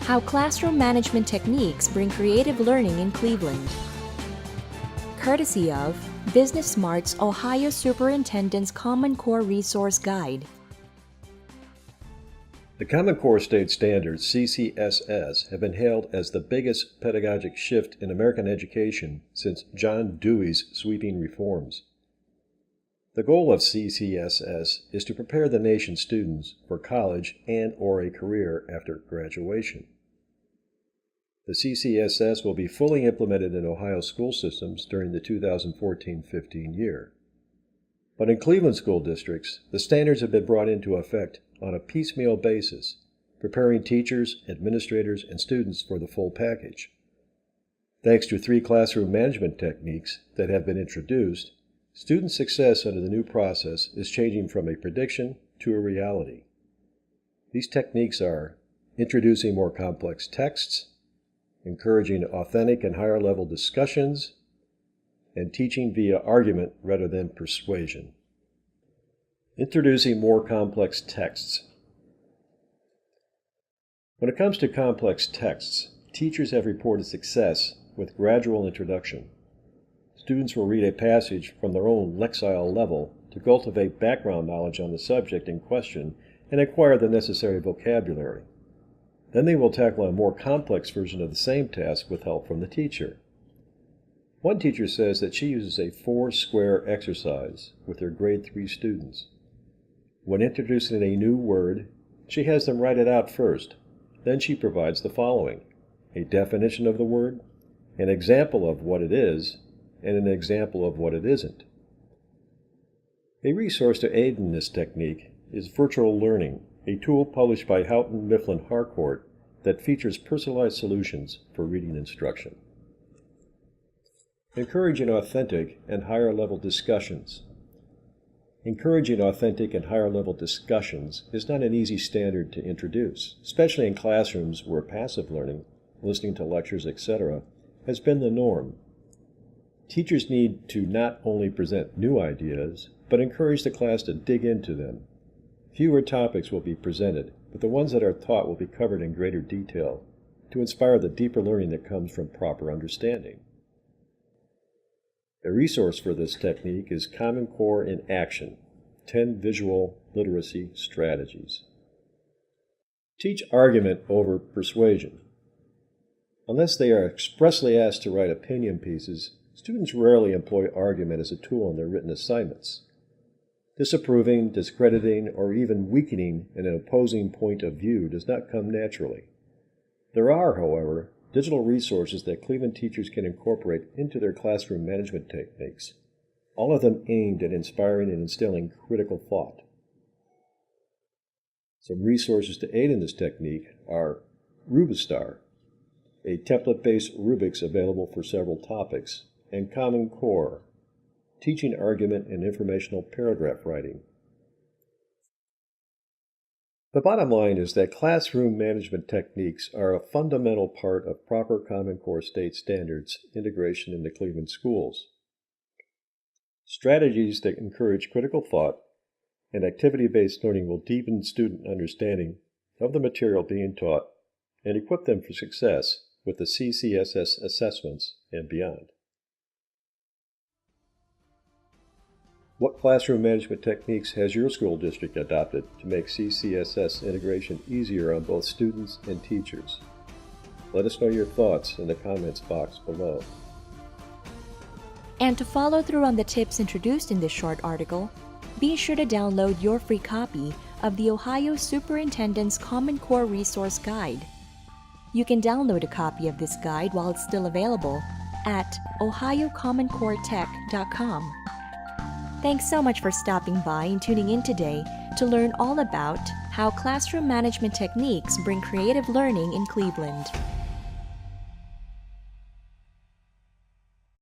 How Classroom Management Techniques Bring Creative Learning in Cleveland. Courtesy of Business Smart's Ohio Superintendent's Common Core Resource Guide. The Common Core State Standards, CCSS, have been hailed as the biggest pedagogic shift in American education since John Dewey's sweeping reforms. The goal of CCSS is to prepare the nation's students for college and/or a career after graduation. The CCSS will be fully implemented in Ohio school systems during the 2014-15 year. But in Cleveland school districts, the standards have been brought into effect on a piecemeal basis, preparing teachers, administrators, and students for the full package. Thanks to 3 classroom management techniques that have been introduced, student success under the new process is changing from a prediction to a reality. These techniques are introducing more complex texts, encouraging authentic and higher-level discussions, and teaching via argument rather than persuasion. Introducing more complex texts. When it comes to complex texts, teachers have reported success with gradual introduction. Students will read a passage from their own lexile level to cultivate background knowledge on the subject in question and acquire the necessary vocabulary. Then they will tackle a more complex version of the same task with help from the teacher. One teacher says that she uses a 4-square exercise with her grade 3 students. When introducing a new word, she has them write it out first. Then she provides the following: a definition of the word, an example of what it is, and an example of what it isn't. A resource to aid in this technique is Virtual Learning, a tool published by Houghton Mifflin Harcourt that features personalized solutions for reading instruction. Encouraging authentic and higher-level discussions. Encouraging authentic and higher-level discussions is not an easy standard to introduce, especially in classrooms where passive learning, listening to lectures, etc., has been the norm. Teachers need to not only present new ideas, but encourage the class to dig into them. Fewer topics will be presented, but the ones that are taught will be covered in greater detail to inspire the deeper learning that comes from proper understanding. A resource for this technique is Common Core in Action, 10 Visual Literacy Strategies. Teach argument over persuasion. Unless they are expressly asked to write opinion pieces, students rarely employ argument as a tool in their written assignments. Disapproving, discrediting, or even weakening an opposing point of view does not come naturally. There are, however, digital resources that Cleveland teachers can incorporate into their classroom management techniques, all of them aimed at inspiring and instilling critical thought. Some resources to aid in this technique are Rubistar, a template-based rubrics available for several topics, and Common Core, teaching argument and informational paragraph writing. The bottom line is that classroom management techniques are a fundamental part of proper Common Core state standards integration into Cleveland schools. Strategies that encourage critical thought and activity-based learning will deepen student understanding of the material being taught and equip them for success with the CCSS assessments and beyond. What classroom management techniques has your school district adopted to make CCSS integration easier on both students and teachers? Let us know your thoughts in the comments box below. And to follow through on the tips introduced in this short article, be sure to download your free copy of the Ohio Superintendent's Common Core Resource Guide. You can download a copy of this guide while it's still available at ohiocommoncoretech.com. Thanks so much for stopping by and tuning in today to learn all about how classroom management techniques bring creative learning in Cleveland.